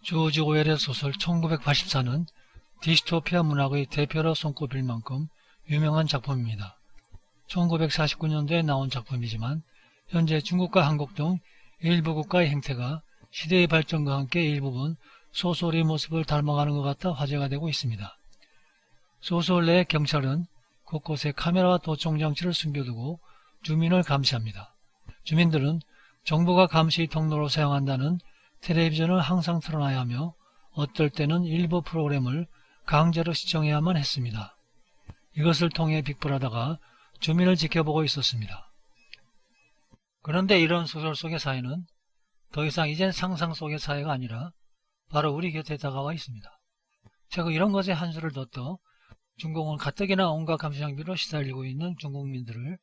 조지 오웰의 소설 1984는 디스토피아 문학의 대표로 손꼽힐 만큼 유명한 작품입니다. 1949년도에 나온 작품이지만 현재 중국과 한국 등 일부 국가의 행태가 시대의 발전과 함께 일부분 소설의 모습을 닮아가는 것 같아 화제가 되고 있습니다. 소설 내 경찰은 곳곳에 카메라와 도청장치를 숨겨두고 주민을 감시합니다. 주민들은 정부가 감시 통로로 사용한다는 텔레비전을 항상 틀어놔야 하며 어떨 때는 일부 프로그램을 강제로 시청해야만 했습니다. 이것을 통해 빅브라더가 주민을 지켜보고 있었습니다. 그런데 이런 소설 속의 사회는 더 이상 이젠 상상 속의 사회가 아니라 바로 우리 곁에 다가와 있습니다. 최근 이런 것에 한수를 덧더 중공은 가뜩이나 온갖 감시 장비로 시달리고 있는 중국민들을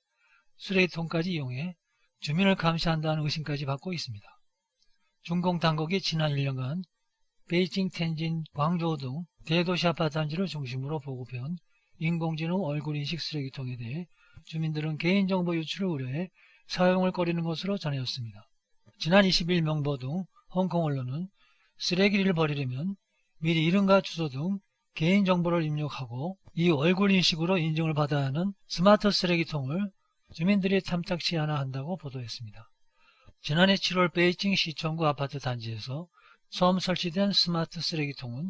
쓰레기통까지 이용해 주민을 감시한다는 의심까지 받고 있습니다. 중공 당국이 지난 1년간 베이징, 텐진, 광저우 등 대도시 아파트 단지를 중심으로 보급해온 인공지능 얼굴인식 쓰레기통에 대해 주민들은 개인정보 유출을 우려해 사용을 꺼리는 것으로 전해졌습니다. 지난 20일 명보 등 홍콩 언론은 쓰레기를 버리려면 미리 이름과 주소 등 개인정보를 입력하고 이 얼굴인식으로 인증을 받아야 하는 스마트 쓰레기통을 주민들이 탐탁치 않아 한다고 보도했습니다. 지난해 7월 베이징 시청구 아파트 단지에서 처음 설치된 스마트 쓰레기통은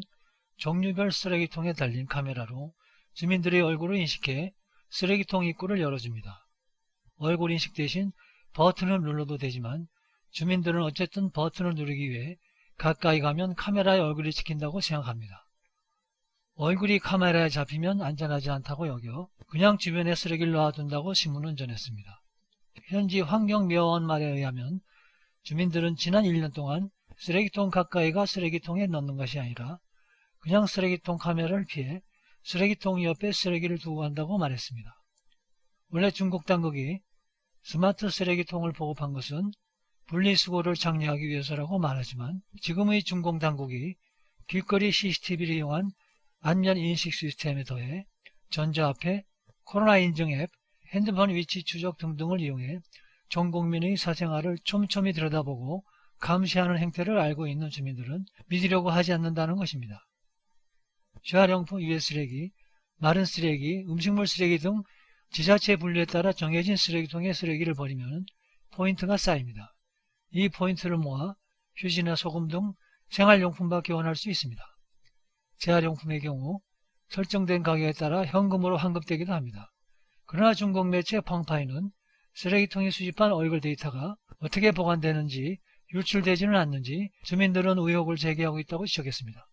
종류별 쓰레기통에 달린 카메라로 주민들의 얼굴을 인식해 쓰레기통 입구를 열어줍니다. 얼굴 인식 대신 버튼을 눌러도 되지만 주민들은 어쨌든 버튼을 누르기 위해 가까이 가면 카메라에 얼굴이 찍힌다고 생각합니다. 얼굴이 카메라에 잡히면 안전하지 않다고 여겨 그냥 주변에 쓰레기를 놔둔다고 신문은 전했습니다. 현지 환경미화원 말에 의하면 주민들은 지난 1년 동안 쓰레기통 가까이가 쓰레기통에 넣는 것이 아니라 그냥 쓰레기통 카메라를 피해 쓰레기통 옆에 쓰레기를 두고 간다고 말했습니다. 원래 중국 당국이 스마트 쓰레기통을 보급한 것은 분리수거를 장려하기 위해서라고 말하지만 지금의 중공 당국이 길거리 CCTV를 이용한 안면인식 시스템에 더해 전자화폐, 코로나 인증 앱, 핸드폰 위치 추적 등등을 이용해 전 국민의 사생활을 촘촘히 들여다보고 감시하는 행태를 알고 있는 주민들은 믿으려고 하지 않는다는 것입니다. 재활용품 유해 쓰레기, 마른 쓰레기, 음식물 쓰레기 등 지자체 분류에 따라 정해진 쓰레기통에 쓰레기를 버리면 포인트가 쌓입니다. 이 포인트를 모아 휴지나 소금 등 생활용품과 교환할 수 있습니다. 재활용품의 경우 설정된 가격에 따라 현금으로 환급되기도 합니다. 그러나 중국 매체 펑파이는 쓰레기통에 수집한 얼굴 데이터가 어떻게 보관되는지 유출되지는 않는지 주민들은 의혹을 제기하고 있다고 지적했습니다.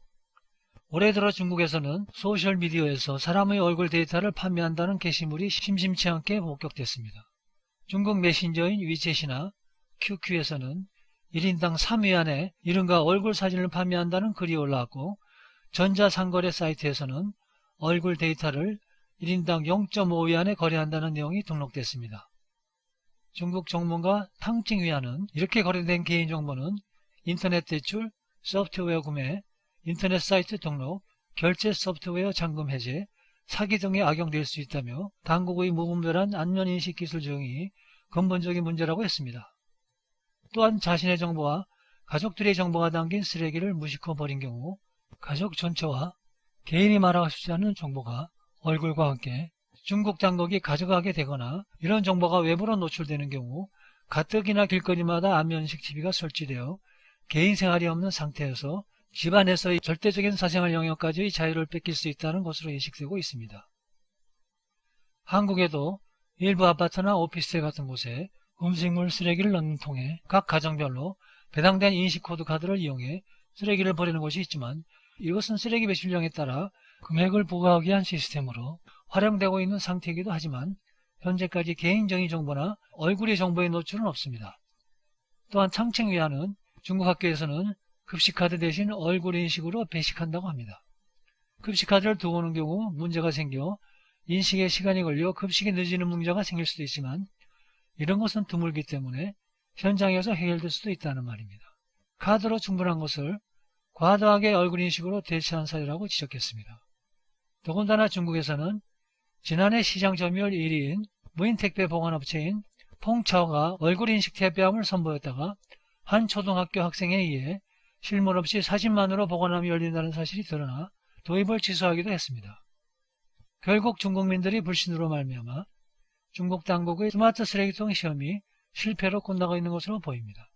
올해 들어 중국에서는 소셜미디어에서 사람의 얼굴 데이터를 판매한다는 게시물이 심심치 않게 목격됐습니다. 중국 메신저인 위챗이나 QQ에서는 1인당 3위안에 이름과 얼굴 사진을 판매한다는 글이 올라왔고 전자상거래 사이트에서는 얼굴 데이터를 1인당 0.5위안에 거래한다는 내용이 등록됐습니다. 중국 정문과 탕칭위안은 이렇게 거래된 개인정보는 인터넷 대출, 소프트웨어 구매, 인터넷 사이트 등록, 결제 소프트웨어 잠금 해제, 사기 등에 악용될 수 있다며 당국의 무분별한 안면인식 기술 적용이 근본적인 문제라고 했습니다. 또한 자신의 정보와 가족들의 정보가 담긴 쓰레기를 무심코 버린 경우 가족 전체와 개인이 말하고 싶지 않은 정보가 얼굴과 함께 중국 당국이 가져가게 되거나 이런 정보가 외부로 노출되는 경우 가뜩이나 길거리마다 안면인식 TV가 설치되어 개인 생활이 없는 상태에서 집안에서의 절대적인 사생활 영역까지의 자유를 뺏길 수 있다는 것으로 인식되고 있습니다. 한국에도 일부 아파트나 오피스텔 같은 곳에 음식물 쓰레기를 넣는 통에 각 가정별로 배당된 인식코드 카드를 이용해 쓰레기를 버리는 곳이 있지만 이것은 쓰레기 배출량에 따라 금액을 부과하기 위한 시스템으로 활용되고 있는 상태이기도 하지만 현재까지 개인정의 정보나 얼굴의 정보의 노출은 없습니다. 또한 탕칭위안은 중국 학교에서는 급식카드 대신 얼굴 인식으로 배식한다고 합니다. 급식카드를 두고 오는 경우 문제가 생겨 인식에 시간이 걸려 급식이 늦어지는 문제가 생길 수도 있지만 이런 것은 드물기 때문에 현장에서 해결될 수도 있다는 말입니다. 카드로 충분한 것을 과도하게 얼굴 인식으로 대체한 사례라고 지적했습니다. 더군다나 중국에서는 지난해 시장 점유율 1위인 무인 택배 보관업체인 퐁차오가 얼굴 인식 택배함을 선보였다가 한 초등학교 학생에 의해 실물 없이 사진만으로 보관함이 열린다는 사실이 드러나 도입을 취소하기도 했습니다. 결국 중국민들이 불신으로 말미암아 중국 당국의 스마트 쓰레기통 시험이 실패로 끝나고 있는 것으로 보입니다.